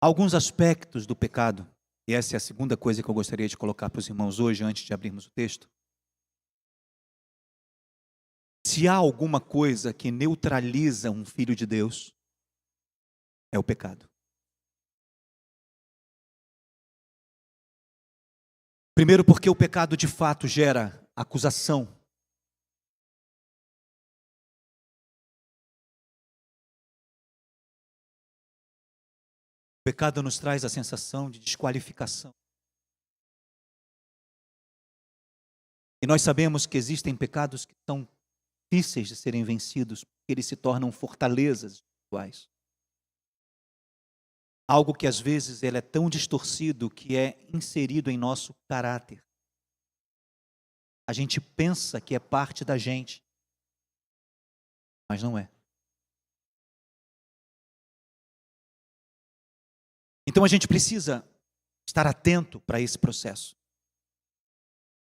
alguns aspectos do pecado, e essa é a segunda coisa que eu gostaria de colocar para os irmãos hoje, antes de abrirmos o texto. Se há alguma coisa que neutraliza um filho de Deus, é o pecado. Primeiro, porque o pecado de fato gera acusação. O pecado nos traz a sensação de desqualificação. E nós sabemos que existem pecados que são difíceis de serem vencidos, porque eles se tornam fortalezas espirituais. Algo que às vezes ele é tão distorcido que é inserido em nosso caráter. A gente pensa que é parte da gente, mas não é. Então a gente precisa estar atento para esse processo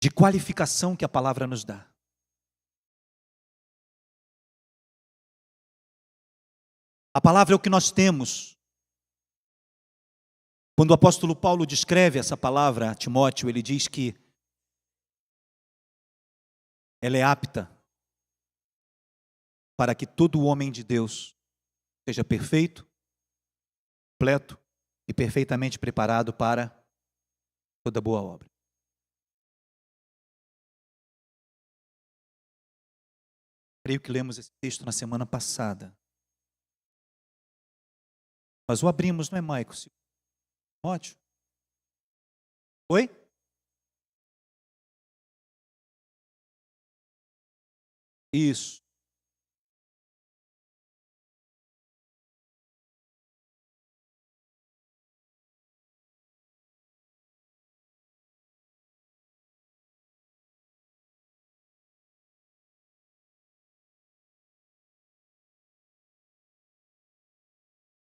de qualificação que a palavra nos dá. A palavra é o que nós temos. Quando o apóstolo Paulo descreve essa palavra a Timóteo, ele diz que ela é apta para que todo homem de Deus seja perfeito, completo e perfeitamente preparado para toda boa obra. Creio que lemos esse texto na semana passada. Mas o abrimos, não é, Maico? Timóteo? Oi? Isso.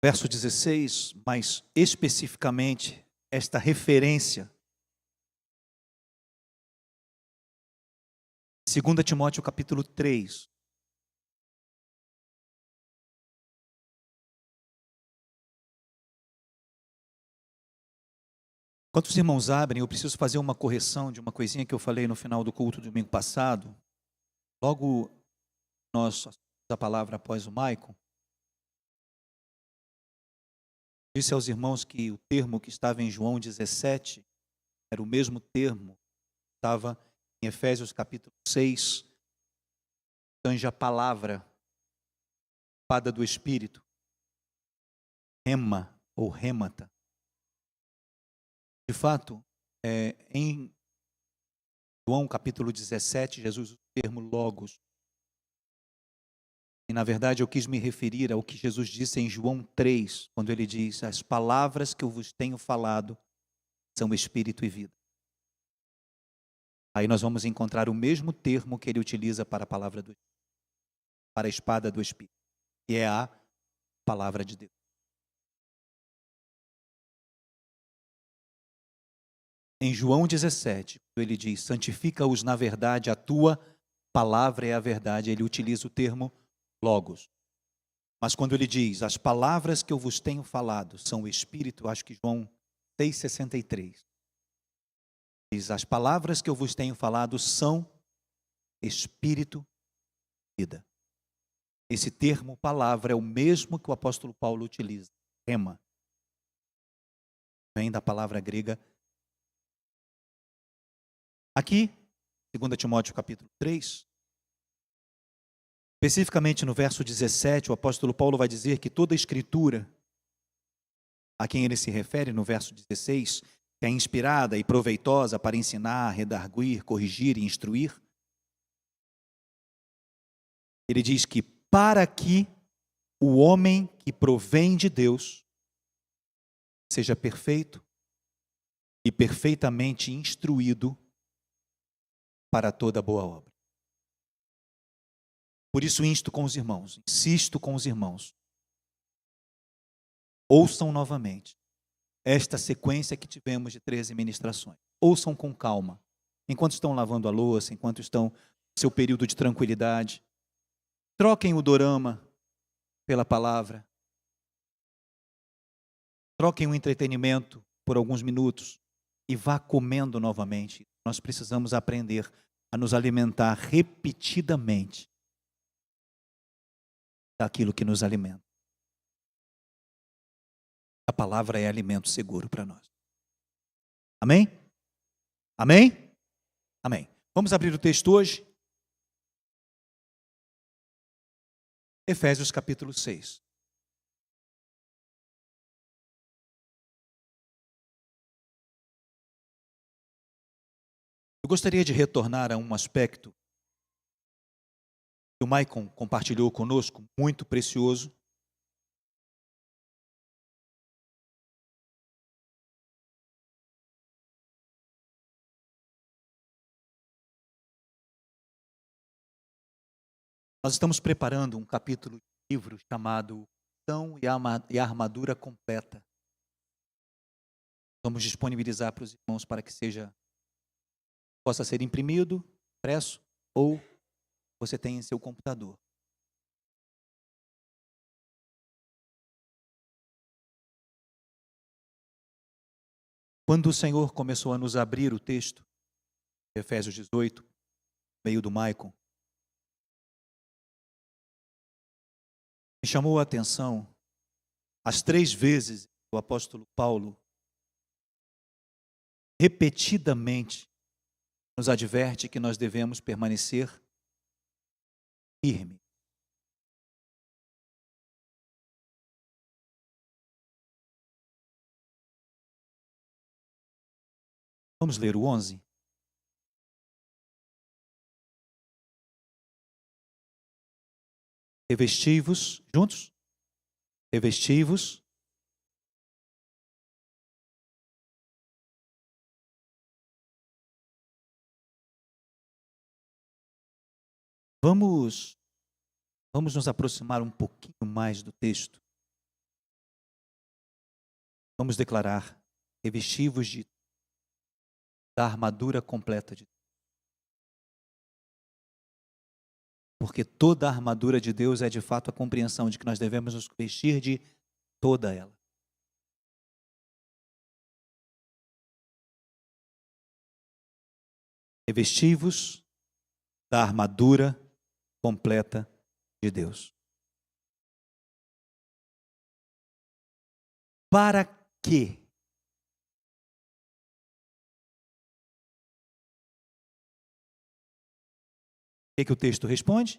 Verso 16, mais especificamente, esta referência. 2 Timóteo capítulo 3. Enquanto os irmãos abrem, eu preciso fazer uma correção de uma coisinha que eu falei no final do culto do domingo passado. Logo, nós a palavra após o Maicon. Disse aos irmãos que o termo que estava em João 17 era o mesmo termo que estava em Efésios capítulo 6, tange a palavra, espada do Espírito, rema ou rêmata. De fato, em João capítulo 17, Jesus usa o termo logos. E na verdade eu quis me referir ao que Jesus disse em João 3, quando ele diz: as palavras que eu vos tenho falado são espírito e vida. Aí nós vamos encontrar o mesmo termo que ele utiliza para a palavra do Espírito, para a espada do Espírito, que é a palavra de Deus. Em João 17, quando ele diz: santifica-os na verdade, a tua palavra é a verdade, ele utiliza o termo logos. Mas quando ele diz: as palavras que eu vos tenho falado são o Espírito, acho que João 6,63. Diz: as palavras que eu vos tenho falado são Espírito e vida. Esse termo palavra é o mesmo que o apóstolo Paulo utiliza, rema. Vem da palavra grega. Aqui, 2 Timóteo capítulo 3, especificamente no verso 17, o apóstolo Paulo vai dizer que toda a escritura, a quem ele se refere no verso 16, que é inspirada e proveitosa para ensinar, redarguir, corrigir e instruir. Ele diz que para que o homem que provém de Deus seja perfeito e perfeitamente instruído para toda boa obra. Por isso insisto com os irmãos, ouçam novamente esta sequência que tivemos de 13 ministrações. Ouçam com calma, enquanto estão lavando a louça, enquanto estão no seu período de tranquilidade. Troquem o dorama pela palavra. troquem o entretenimento por alguns minutos e vá comendo novamente. Nós precisamos aprender a nos alimentar repetidamente daquilo que nos alimenta. A palavra é alimento seguro para nós. Amém? Amém? Amém. Vamos abrir o texto hoje? Efésios capítulo 6. Eu gostaria de retornar a um aspecto que o Maicon compartilhou conosco, muito precioso. Nós estamos preparando um capítulo de livro chamado Unção e a Armadura Completa. Vamos disponibilizar para os irmãos para que possa ser imprimido, impresso, ou você tenha em seu computador. Quando o Senhor começou a nos abrir o texto, Efésios 18, meio do Maicon, me chamou a atenção as 3 vezes que o apóstolo Paulo repetidamente nos adverte que nós devemos permanecer firme. Vamos ler o 11? Revestivos, juntos? Revestivos. Vamos nos aproximar um pouquinho mais do texto. Vamos declarar: revestivos da armadura completa de Deus. Porque toda a armadura de Deus é de fato a compreensão de que nós devemos nos vestir de toda ela. Revestivos da armadura completa de Deus. Para quê? O que o texto responde?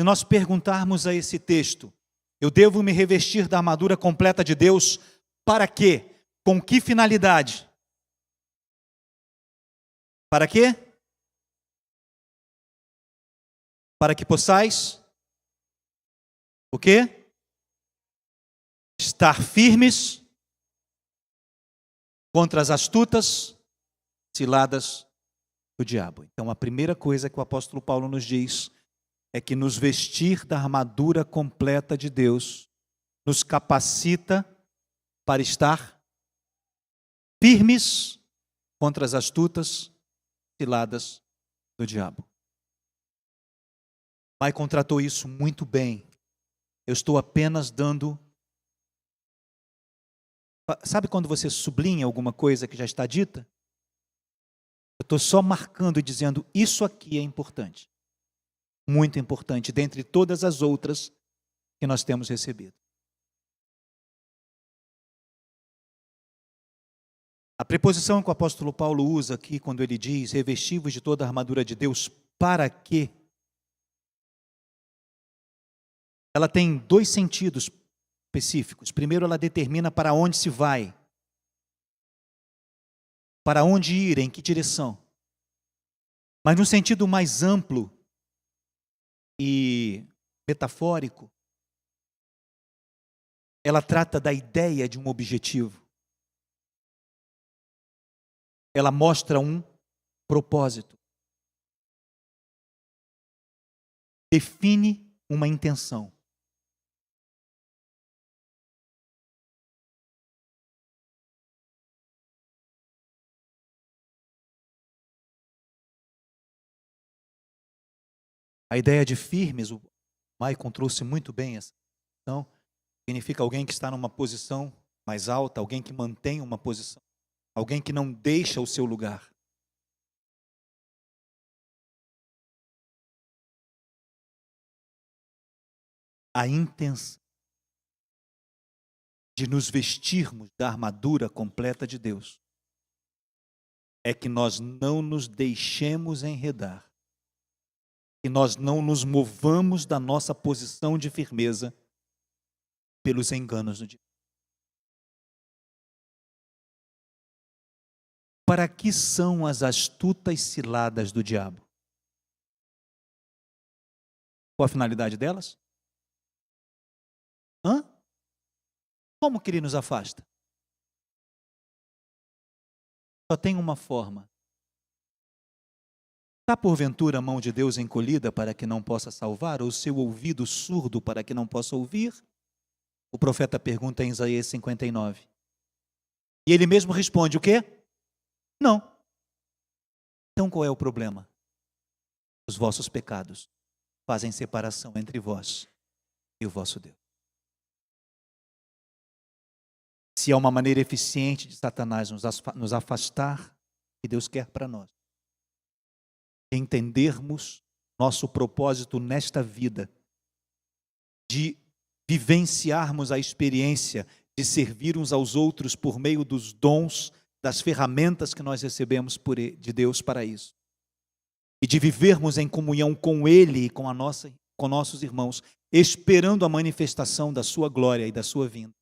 Se nós perguntarmos a esse texto, eu devo me revestir da armadura completa de Deus, para quê? Com que finalidade? Para quê? Para que possais o quê? Estar firmes contra as astutas ciladas do diabo. Então, a primeira coisa que o apóstolo Paulo nos diz é que nos vestir da armadura completa de Deus nos capacita para estar firmes contra as astutas ciladas do diabo. Maicon tratou isso muito bem. Eu estou apenas dando... Sabe quando você sublinha alguma coisa que já está dita? Eu estou só marcando e dizendo, isso aqui é importante. Muito importante, dentre todas as outras que nós temos recebido. A preposição que o apóstolo Paulo usa aqui, quando ele diz, revestivos de toda a armadura de Deus, para quê? Ela tem 2 sentidos específicos. Primeiro, ela determina para onde se vai. Para onde ir, em que direção. Mas no sentido mais amplo e metafórico, ela trata da ideia de um objetivo. Ela mostra um propósito. Define uma intenção. A ideia de firmes, o Maicon trouxe muito bem essa questão. significa alguém que está numa posição mais alta, alguém que mantém uma posição, alguém que não deixa o seu lugar. A intenção de nos vestirmos da armadura completa de Deus é que nós não nos deixemos enredar, que nós não nos movamos da nossa posição de firmeza pelos enganos do diabo. Para que são as astutas ciladas do diabo? Qual a finalidade delas? Como que ele nos afasta? Só tem uma forma. Está porventura a mão de Deus encolhida para que não possa salvar, ou seu ouvido surdo para que não possa ouvir? O profeta pergunta em Isaías 59. E ele mesmo responde o quê? Não. Então qual é o problema? Os vossos pecados fazem separação entre vós e o vosso Deus. Se há uma maneira eficiente de Satanás nos afastar, que Deus quer para nós, entendermos nosso propósito nesta vida, de vivenciarmos a experiência de servir uns aos outros por meio dos dons, das ferramentas que nós recebemos de Deus para isso, e de vivermos em comunhão com Ele e com nossos irmãos, esperando a manifestação da sua glória e da sua vinda,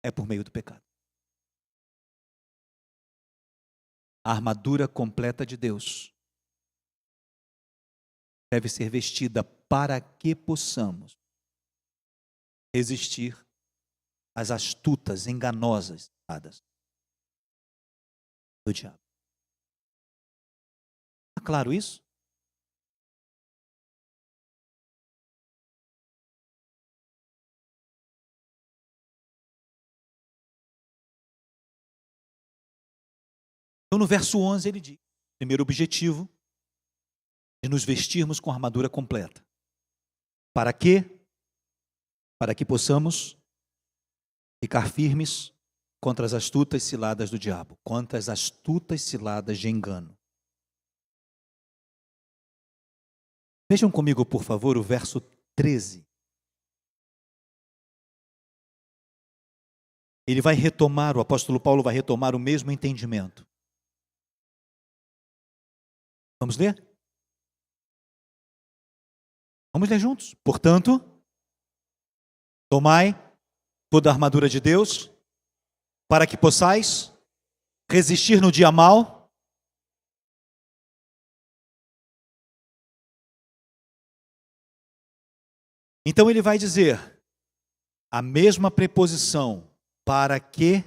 é por meio do pecado. A armadura completa de Deus deve ser vestida para que possamos resistir às astutas, enganosas ciladas do diabo. Está claro isso? Então, no verso 11, ele diz: primeiro objetivo de nos vestirmos com a armadura completa. Para quê? Para que possamos ficar firmes contra as astutas ciladas do diabo, contra as astutas ciladas de engano. Vejam comigo, por favor, o verso 13. O apóstolo Paulo vai retomar o mesmo entendimento. Vamos ler? Vamos ler juntos. Portanto, tomai toda a armadura de Deus, para que possais resistir no dia mau. Então ele vai dizer a mesma preposição, para que,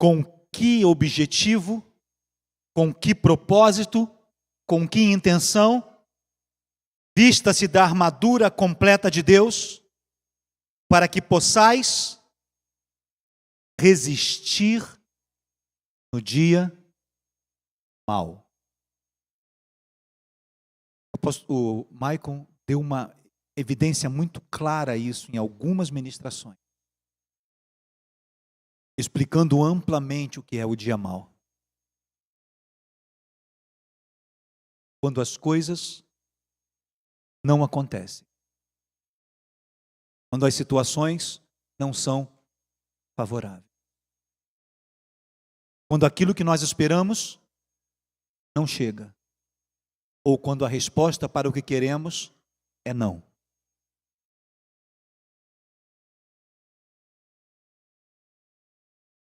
com que objetivo, com que propósito, com que intenção, vista-se da armadura completa de Deus, para que possais resistir no dia mau. O Maicon deu uma evidência muito clara a isso em algumas ministrações, explicando amplamente o que é o dia mau. Quando as coisas não acontecem, quando as situações não são favoráveis, quando aquilo que nós esperamos não chega, ou quando a resposta para o que queremos é não.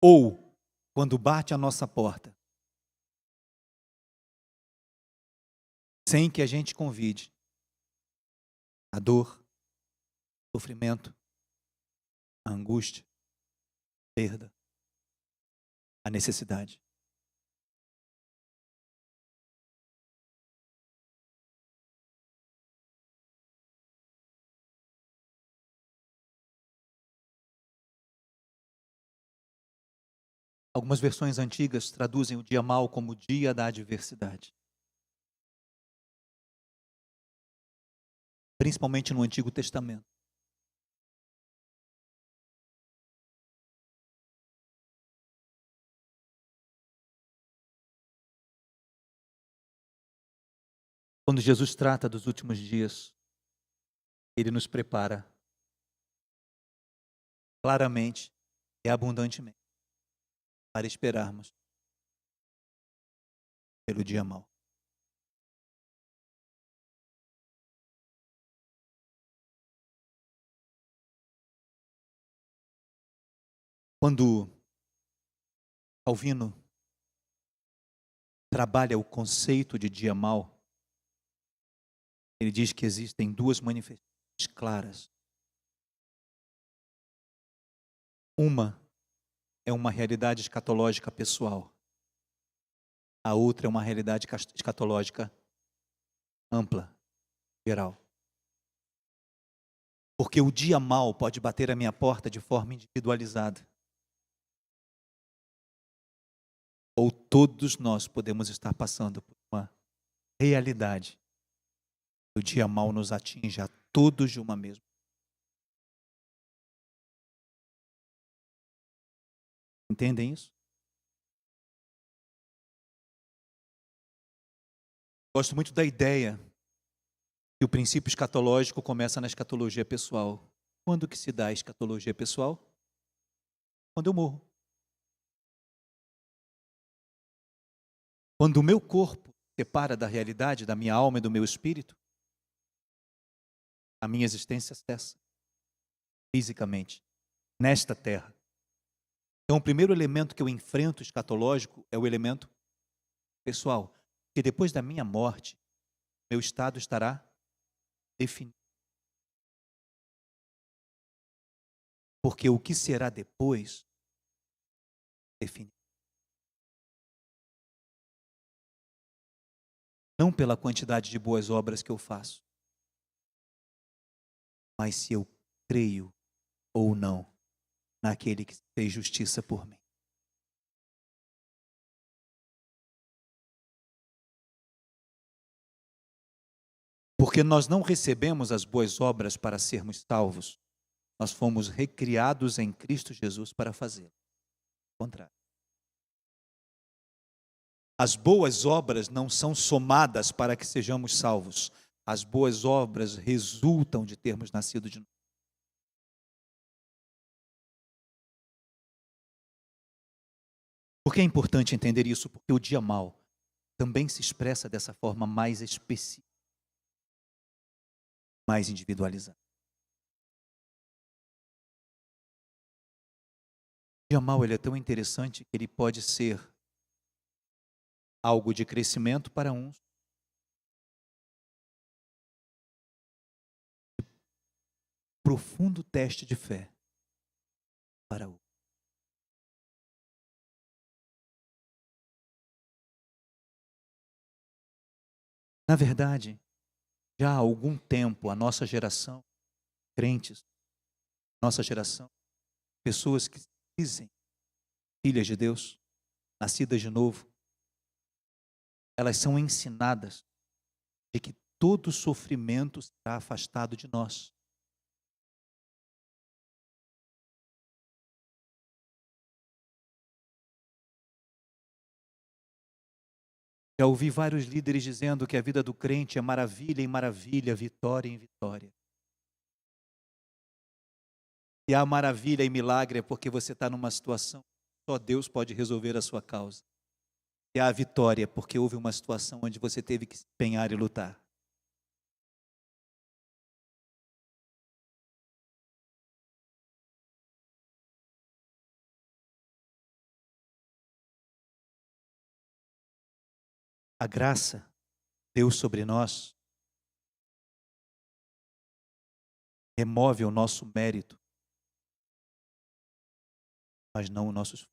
Ou quando bate a nossa porta, sem que a gente convide, a dor, o sofrimento, a angústia, a perda, a necessidade. Algumas versões antigas traduzem o dia mau como o dia da adversidade. principalmente no Antigo Testamento. Quando Jesus trata dos últimos dias, Ele nos prepara claramente e abundantemente para esperarmos pelo dia mau. Quando Calvino trabalha o conceito de dia mau, ele diz que existem duas manifestações claras. Uma é uma realidade escatológica pessoal. A outra é uma realidade escatológica ampla, geral. Porque o dia mau pode bater à minha porta de forma individualizada. Ou todos nós podemos estar passando por uma realidade. O dia mau nos atinge a todos de uma mesma. Entendem isso? Gosto muito da ideia que o princípio escatológico começa na escatologia pessoal. Quando que se dá a escatologia pessoal? Quando eu morro. Quando o meu corpo se separa da realidade, da minha alma e do meu espírito, a minha existência cessa, fisicamente, nesta terra. Então, o primeiro elemento que eu enfrento escatológico é o elemento pessoal. Porque depois da minha morte, meu estado estará definido. Porque o que será depois, definido. Não pela quantidade de boas obras que eu faço, mas se eu creio ou não naquele que fez justiça por mim. Porque nós não recebemos as boas obras para sermos salvos. Nós fomos recriados em Cristo Jesus para fazê-lo. Ao contrário. As boas obras não são somadas para que sejamos salvos. As boas obras resultam de termos nascido de novo. Por que é importante entender isso? Porque o dia mau também se expressa dessa forma mais específica, mais individualizada. O dia mau ele é tão interessante que ele pode ser algo de crescimento para uns, profundo teste de fé para outros. Na verdade, já há algum tempo a nossa geração, crentes, nossa geração, pessoas que se dizem filhas de Deus, nascidas de novo, elas são ensinadas de que todo sofrimento será afastado de nós. Já ouvi vários líderes dizendo que a vida do crente é maravilha em maravilha, vitória em vitória. E a maravilha e milagre é porque você está numa situação, só Deus pode resolver a sua causa. E a vitória é porque houve uma situação onde você teve que se empenhar e lutar. A graça, Deus sobre nós, remove o nosso mérito, mas não o nosso esforço.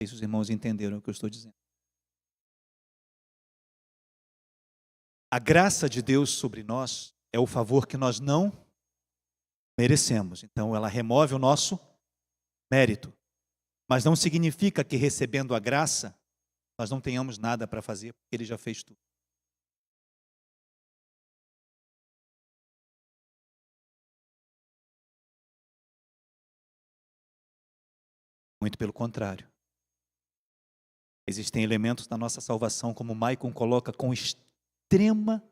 Se os irmãos entenderam o que eu estou dizendo. A graça de Deus sobre nós é o favor que nós não merecemos. Então, ela remove o nosso mérito. Mas não significa que recebendo a graça, nós não tenhamos nada para fazer, porque Ele já fez tudo. Muito pelo contrário. Existem elementos da nossa salvação, como Maicon coloca com extrema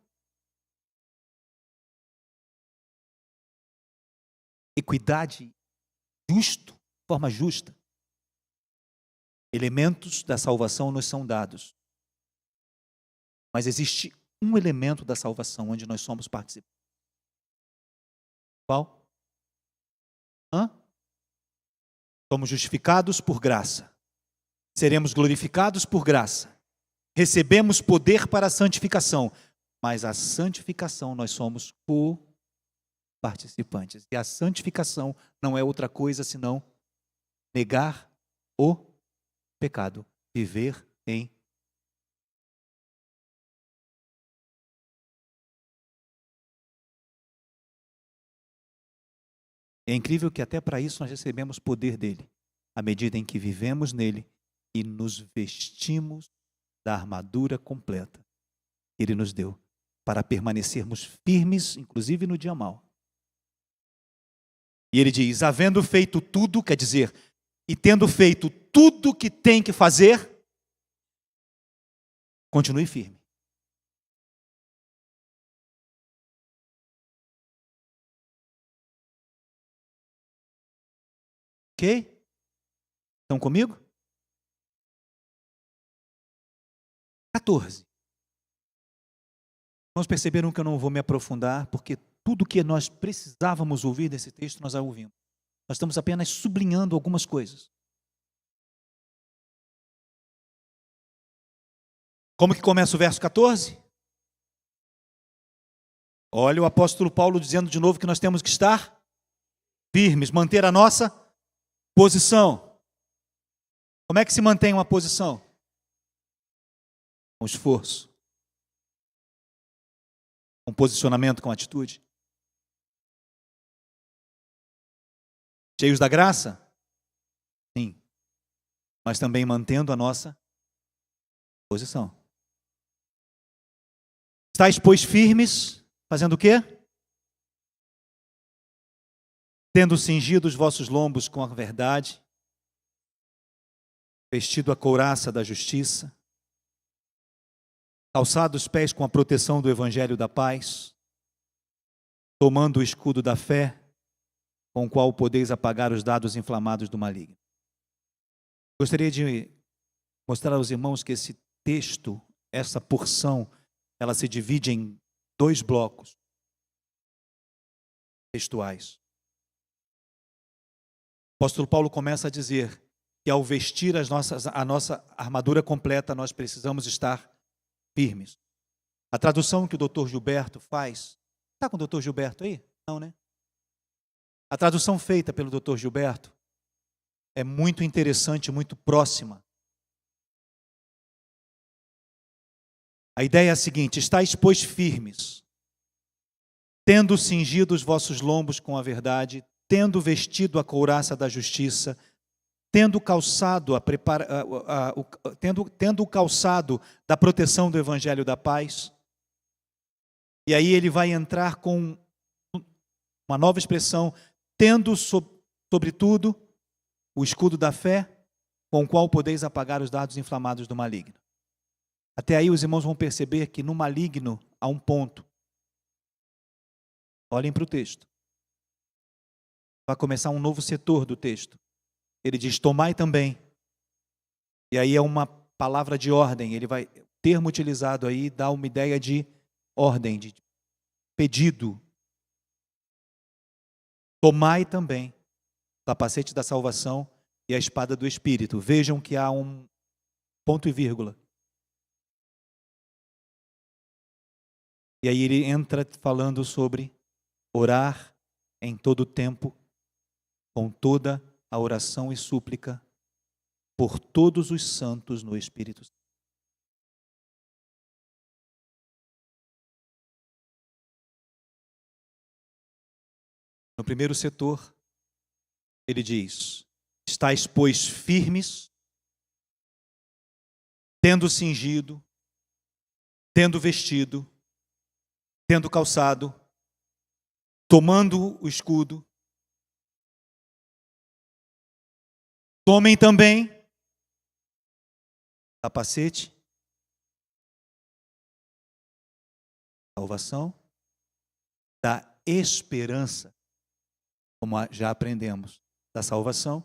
equidade, forma justa. Elementos da salvação nos são dados. Mas existe um elemento da salvação onde nós somos participantes. Qual? Somos justificados por graça. Seremos glorificados por graça. Recebemos poder para a santificação. Mas a santificação nós somos participantes. E a santificação não é outra coisa senão negar o pecado. Viver em É incrível que até para isso nós recebemos poder dele, à medida em que vivemos nele e nos vestimos da armadura completa que ele nos deu, para permanecermos firmes, inclusive no dia mau. E ele diz, havendo feito tudo, quer dizer, e tendo feito tudo que tem que fazer, continue firme. Ok? Estão comigo? 14. Nós perceberam que eu não vou me aprofundar, porque tudo que nós precisávamos ouvir desse texto, nós já ouvimos. Nós estamos apenas sublinhando algumas coisas. Como que começa o verso 14? Olha o apóstolo Paulo dizendo de novo que nós temos que estar firmes, manter a nossa posição. Como é que se mantém uma posição? Com esforço. Com posicionamento, com atitude. Cheios da graça? Sim. Mas também mantendo a nossa posição. Estais, pois, firmes, fazendo o quê? Tendo cingido os vossos lombos com a verdade, vestido a couraça da justiça, calçado os pés com a proteção do evangelho da paz, tomando o escudo da fé, com o qual podeis apagar os dados inflamados do maligno. Gostaria de mostrar aos irmãos que esse texto, essa porção, ela se divide em 2 blocos textuais. O apóstolo Paulo começa a dizer que ao vestir a nossa armadura completa, nós precisamos estar firmes. A tradução que o Dr. Gilberto faz, está com o Dr. Gilberto aí? Não, né? A tradução feita pelo Dr. Gilberto é muito interessante, muito próxima. A ideia é a seguinte: estáis, pois, firmes, tendo cingido os vossos lombos com a verdade, tendo vestido a couraça da justiça, tendo calçado tendo o calçado da proteção do evangelho da paz. E aí ele vai entrar com uma nova expressão, tendo sobretudo o escudo da fé, com o qual podeis apagar os dardos inflamados do maligno. Até aí os irmãos vão perceber que no maligno há um ponto. Olhem para o texto. Vai começar um novo setor do texto. Ele diz, tomai também. E aí é uma palavra de ordem. O termo utilizado aí dá uma ideia de ordem, de pedido. Tomai também o capacete da salvação e a espada do Espírito. Vejam que há um ponto e vírgula. E aí ele entra falando sobre orar em todo o tempo, com toda a oração e súplica, por todos os santos no Espírito Santo. No primeiro setor, ele diz, estáis, pois, firmes, tendo cingido, tendo vestido, tendo calçado, tomando o escudo. Tomem também capacete, salvação, da esperança, como já aprendemos, da salvação,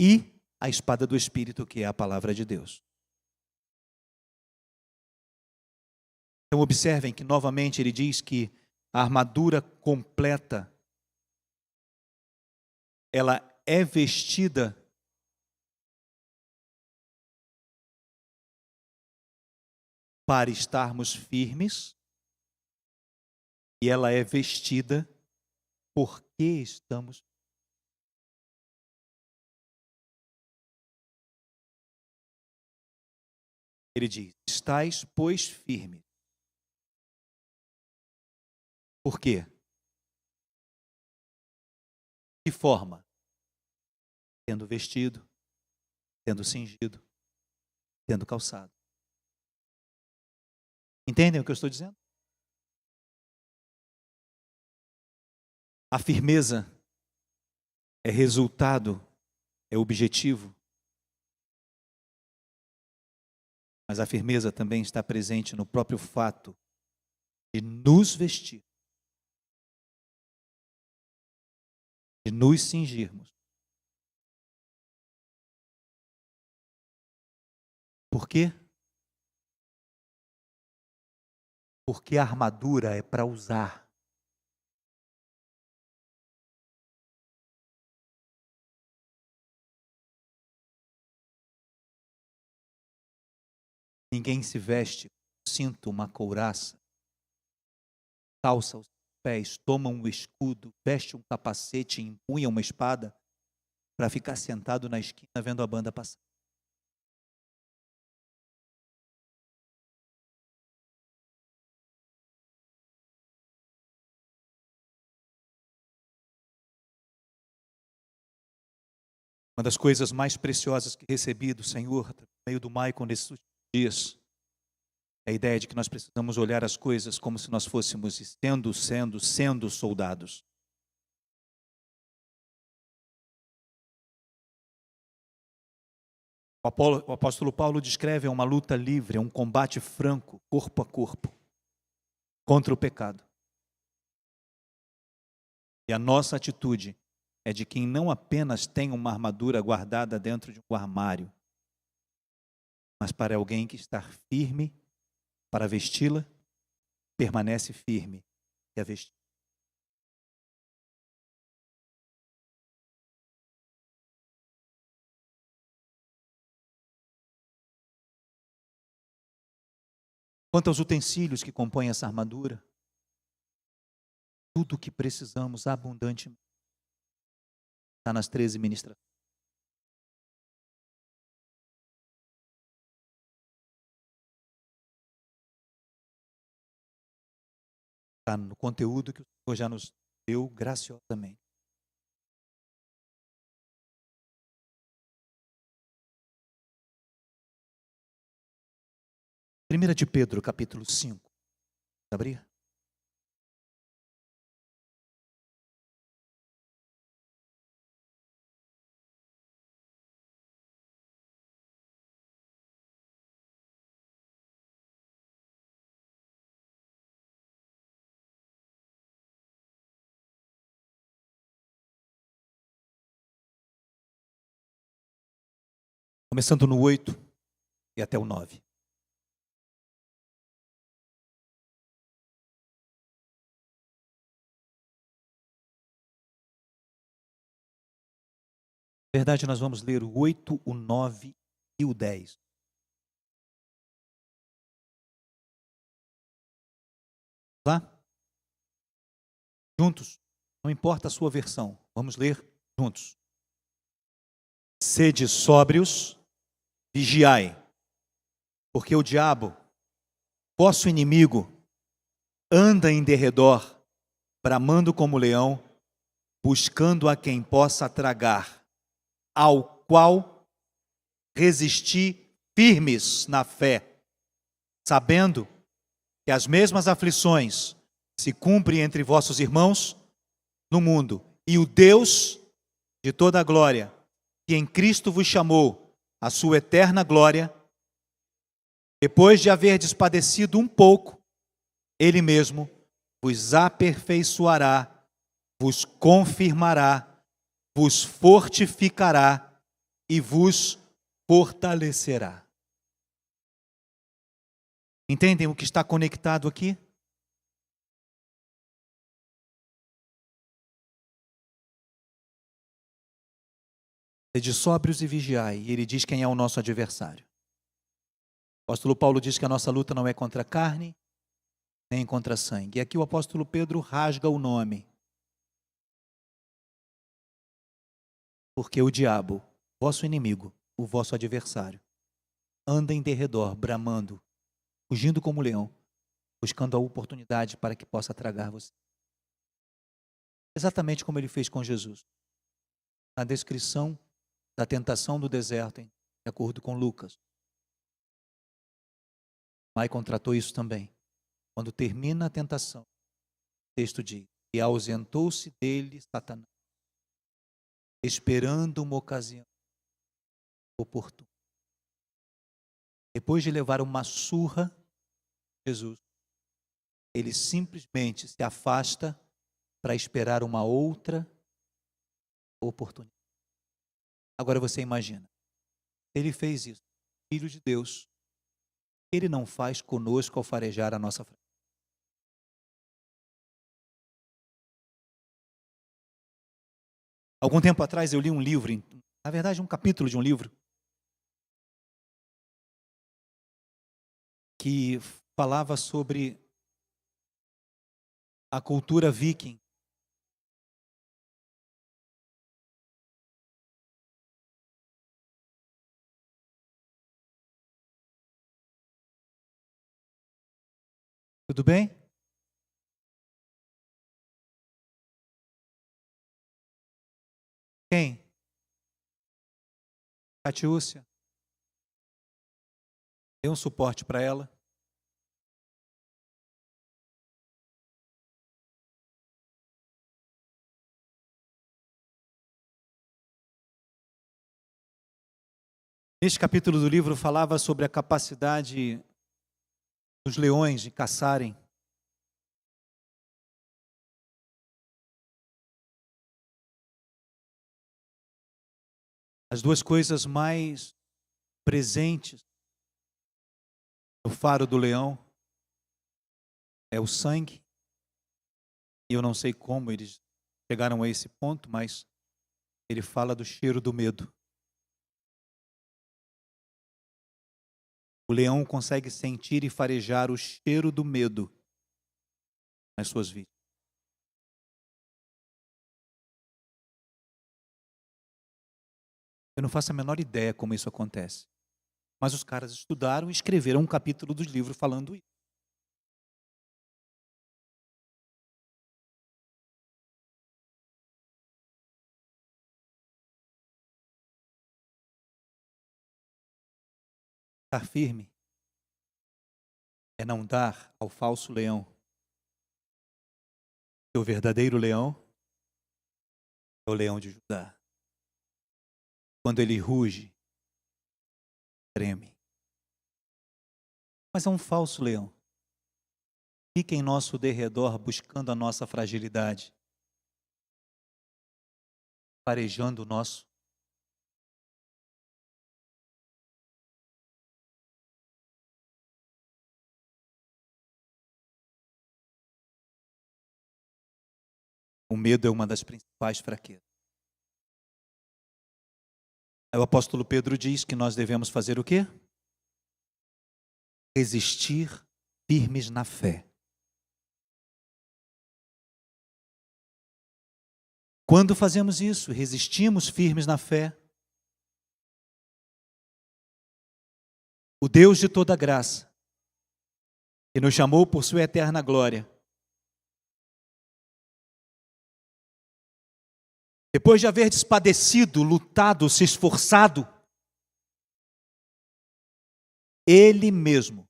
e a espada do Espírito, que é a palavra de Deus. Então observem que novamente ele diz que a armadura completa, ela é vestida para estarmos firmes, e ela é vestida porque estamos. Ele diz: estais, pois, firmes. Por quê? De que forma? Tendo vestido, tendo cingido, tendo calçado. Entendem o que eu estou dizendo? A firmeza é resultado, é objetivo, mas a firmeza também está presente no próprio fato de nos vestir, de nos cingirmos. Por quê? Porque a armadura é para usar. Ninguém se veste, cinto, uma couraça, calça os pés, toma um escudo, veste um capacete, empunha uma espada para ficar sentado na esquina vendo a banda passar. Uma das coisas mais preciosas que recebi do Senhor, no meio do Maicon nesses últimos dias, é a ideia de que nós precisamos olhar as coisas como se nós fôssemos sendo soldados. O apóstolo Paulo descreve uma luta livre, um combate franco, corpo a corpo, contra o pecado. E a nossa atitude é de quem não apenas tem uma armadura guardada dentro de um armário, mas para alguém que está firme para vesti-la, permanece firme e a vestir. Quanto aos utensílios que compõem essa armadura, tudo o que precisamos abundantemente está nas 13 ministrações. Está no conteúdo que o Senhor já nos deu graciosamente. Primeira de Pedro, capítulo 5. Abrir? Começando no 8 e até o 9. Na verdade, nós vamos ler o 8, o 9 e o 10. Lá? Juntos? Não importa a sua versão. Vamos ler juntos. Sede sóbrios, vigiai, porque o diabo, vosso inimigo, anda em derredor, bramando como leão, buscando a quem possa tragar, ao qual resistir firmes na fé, sabendo que as mesmas aflições se cumprem entre vossos irmãos no mundo. E o Deus de toda a glória, que em Cristo vos chamou à sua eterna glória, depois de haverdes padecido um pouco, Ele mesmo vos aperfeiçoará, vos confirmará, vos fortificará e vos fortalecerá. Entendem o que está conectado aqui? Sede sóbrios e vigiai. E ele diz quem é o nosso adversário. O apóstolo Paulo diz que a nossa luta não é contra a carne, nem contra sangue. E aqui o apóstolo Pedro rasga o nome. Porque o diabo, vosso inimigo, o vosso adversário, anda em derredor, bramando, fugindo como leão, buscando a oportunidade para que possa tragar você. Exatamente como ele fez com Jesus. Na descrição da tentação do deserto, de acordo com Lucas. Maicon tratou isso também. Quando termina a tentação, o texto diz: e ausentou-se dele Satanás, esperando uma ocasião oportuna. Depois de levar uma surra, Jesus, ele simplesmente se afasta para esperar uma outra oportunidade. Agora você imagina, ele fez isso, Filho de Deus, ele não faz conosco ao farejar a nossa frente. Algum tempo atrás eu li um livro, na verdade um capítulo de um livro, que falava sobre a cultura viking. Tudo bem? Quem? Catiúcia. Dê um suporte para ela. Neste capítulo do livro falava sobre a capacidade dos leões de caçarem. As duas coisas mais presentes no faro do leão é o sangue. E eu não sei como eles chegaram a esse ponto, mas ele fala do cheiro do medo. O leão consegue sentir e farejar o cheiro do medo nas suas vítimas. Eu não faço a menor ideia como isso acontece. Mas os caras estudaram e escreveram um capítulo do livro falando isso. Estar firme é não dar ao falso leão. O verdadeiro leão é o leão de Judá. Quando ele ruge, treme. Mas é um falso leão. Fica em nosso derredor buscando a nossa fragilidade, farejando o nosso. O medo é uma das principais fraquezas. Aí o apóstolo Pedro diz que nós devemos fazer o quê? Resistir firmes na fé. Quando fazemos isso, resistimos firmes na fé, o Deus de toda graça, que nos chamou por sua eterna glória, depois de haver padecido, lutado, se esforçado, Ele mesmo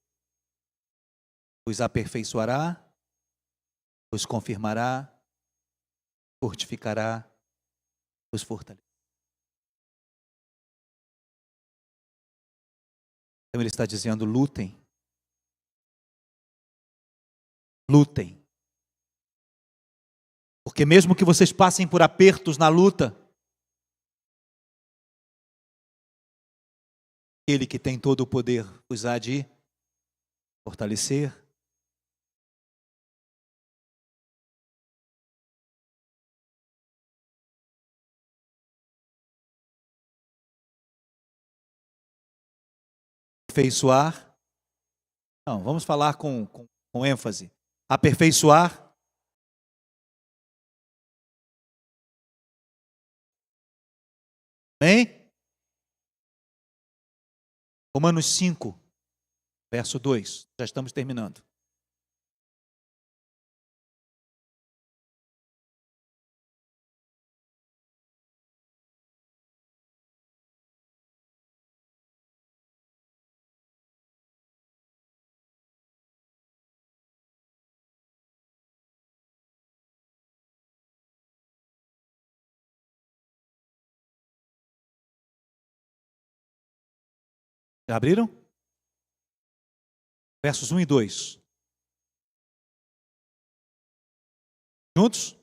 os aperfeiçoará, os confirmará, fortificará, os fortalecerá. Então ele está dizendo: lutem. Lutem. Porque mesmo que vocês passem por apertos na luta, Ele que tem todo o poder os há de fortalecer, aperfeiçoar. Não, vamos falar com ênfase. Aperfeiçoar. Amém? Romanos 5, verso 2. Já estamos terminando. Já abriram? Versos 1 e 2. Juntos?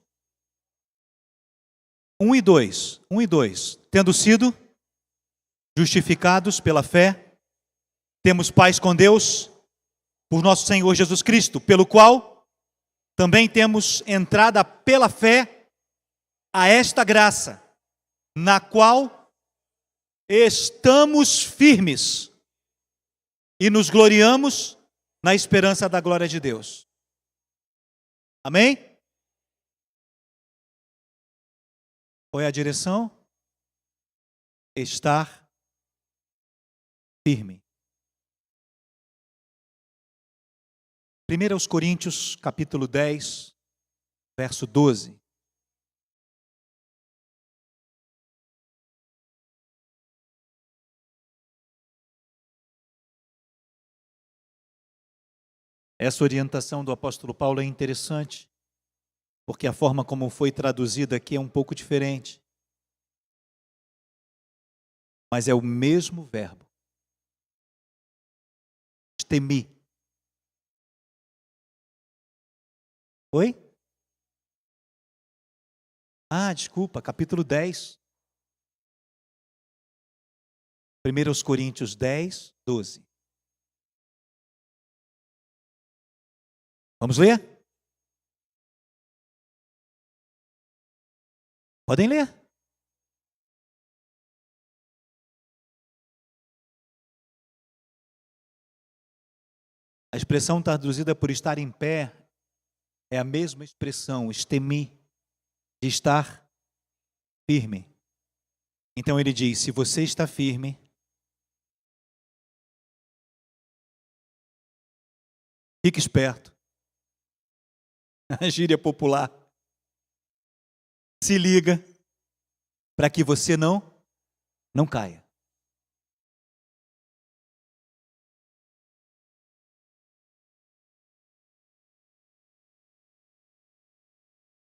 1 e 2. 1 e 2. Tendo sido justificados pela fé, temos paz com Deus, por nosso Senhor Jesus Cristo, pelo qual também temos entrada pela fé a esta graça, na qual estamos firmes e nos gloriamos na esperança da glória de Deus. Amém? Qual é a direção? Estar firme. 1 Coríntios, capítulo 10, verso 12. Essa orientação do apóstolo Paulo é interessante, porque a forma como foi traduzida aqui é um pouco diferente. Mas é o mesmo verbo. Temi. Oi? Desculpa, capítulo 10. 1 Coríntios 10, 12. Vamos ler? Podem ler. A expressão traduzida por estar em pé é a mesma expressão, estemi, de estar firme. Então ele diz: se você está firme, fique esperto. A gíria popular. Se liga para que você não caia.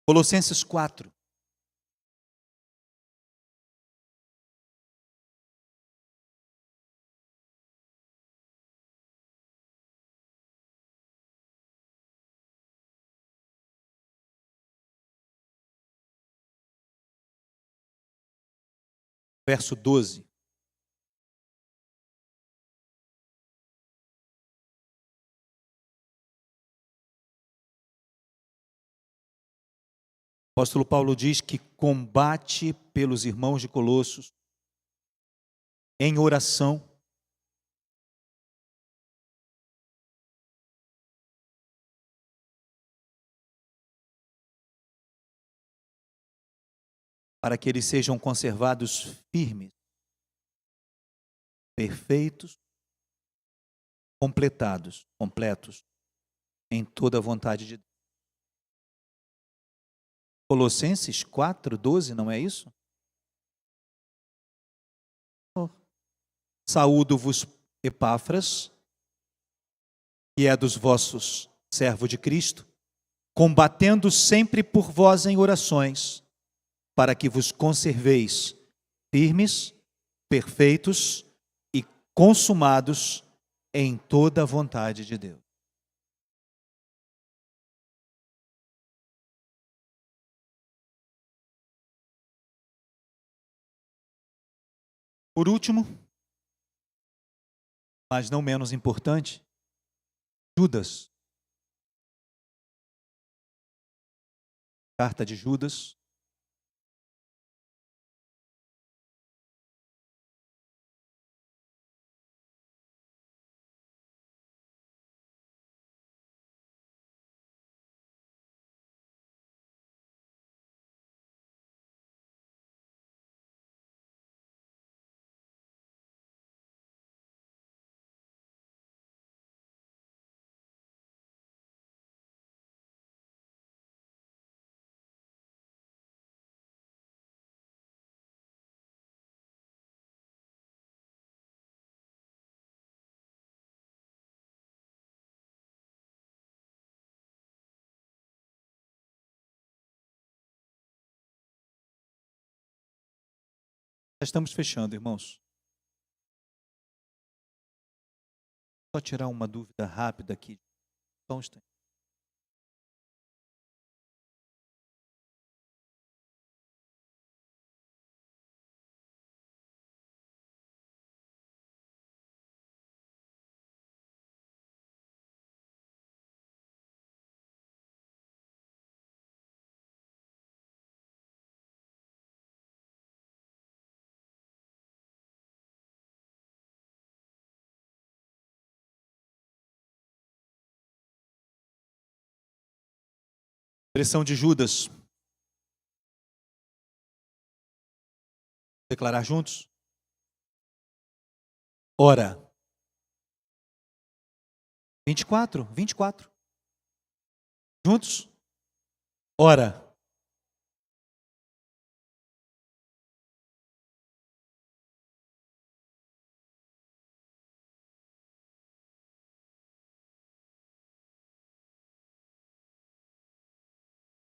Colossenses 4. Verso 12. O apóstolo Paulo diz que combate pelos irmãos de Colossos em oração, para que eles sejam conservados firmes, perfeitos, completos em toda a vontade de Deus. Colossenses 4, 12, não é isso? Saúdo-vos, Epáfras, que é dos vossos servos de Cristo, combatendo sempre por vós em orações, para que vos conserveis firmes, perfeitos e consumados em toda a vontade de Deus. Por último, mas não menos importante, Judas. Carta de Judas. Já estamos fechando, irmãos. Só tirar uma dúvida rápida aqui. Só um instante. Expressão de Judas. Declarar juntos? Ora. 24. Juntos? Ora.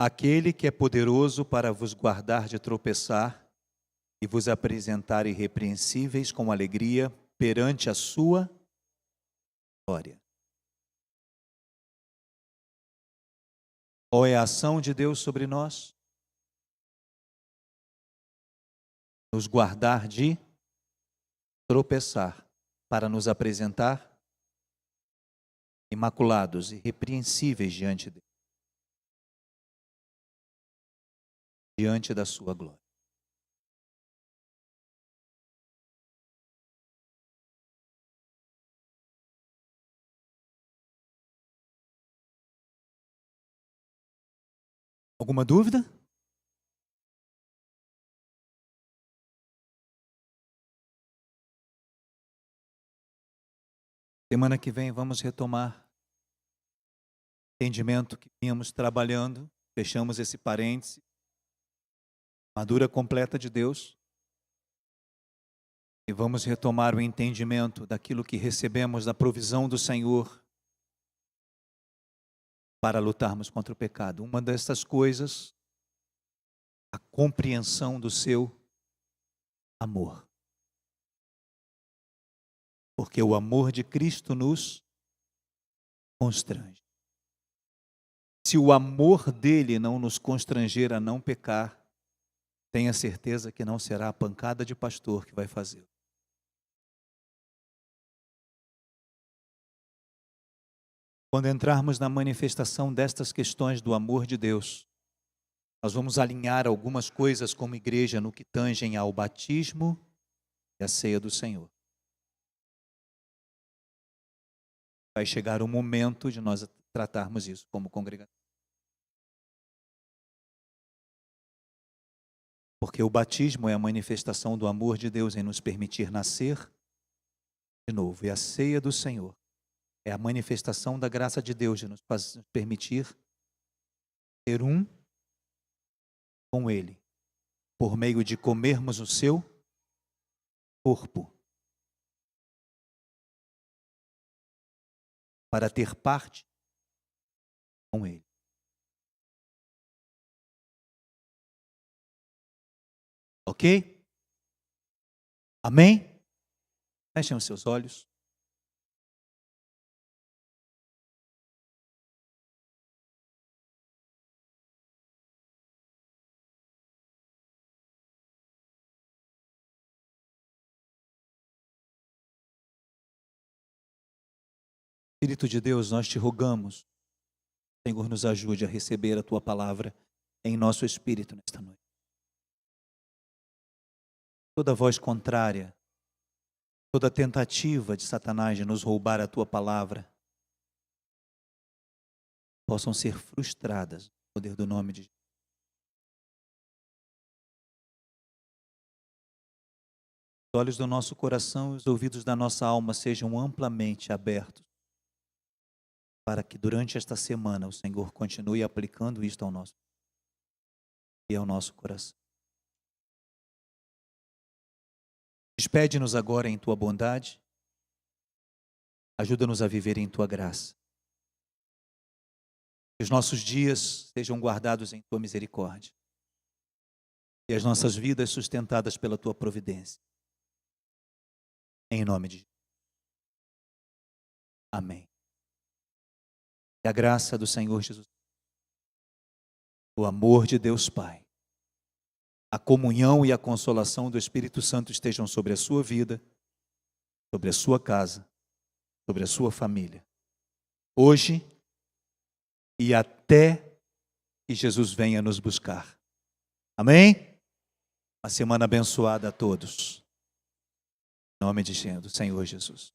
Aquele que é poderoso para vos guardar de tropeçar e vos apresentar irrepreensíveis com alegria perante a sua glória. Qual é a ação de Deus sobre nós? Nos guardar de tropeçar, para nos apresentar imaculados e irrepreensíveis diante dele, diante da sua glória. Alguma dúvida? Semana que vem vamos retomar o entendimento que vínhamos trabalhando. Fechamos esse parêntese. Armadura completa de Deus. E vamos retomar o entendimento daquilo que recebemos da provisão do Senhor para lutarmos contra o pecado. Uma dessas coisas, a compreensão do seu amor. Porque o amor de Cristo nos constrange. Se o amor dele não nos constranger a não pecar, tenha certeza que não será a pancada de pastor que vai fazê-lo. Quando entrarmos na manifestação destas questões do amor de Deus, nós vamos alinhar algumas coisas como igreja no que tangem ao batismo e à ceia do Senhor. Vai chegar o momento de nós tratarmos isso como congregação. Porque o batismo é a manifestação do amor de Deus em nos permitir nascer de novo. E a ceia do Senhor é a manifestação da graça de Deus de nos permitir ser um com Ele, por meio de comermos o seu corpo. para ter parte com Ele. Ok? Amém? Fechem os seus olhos. Espírito de Deus, nós te rogamos, Senhor, nos ajude a receber a Tua palavra em nosso espírito nesta noite. Toda voz contrária, toda tentativa de Satanás de nos roubar a Tua palavra, possam ser frustradas no poder do nome de Jesus. Os olhos do nosso coração e os ouvidos da nossa alma sejam amplamente abertos, para que durante esta semana o Senhor continue aplicando isto ao nosso e ao nosso coração. Despede-nos agora em Tua bondade, ajuda-nos a viver em Tua graça. Que os nossos dias sejam guardados em Tua misericórdia e as nossas vidas sustentadas pela Tua providência. Em nome de Jesus. Amém. Que a graça do Senhor Jesus, o amor de Deus Pai, a comunhão e a consolação do Espírito Santo estejam sobre a sua vida, sobre a sua casa, sobre a sua família, hoje e até que Jesus venha nos buscar. Amém? Uma semana abençoada a todos. Em nome do Senhor Jesus.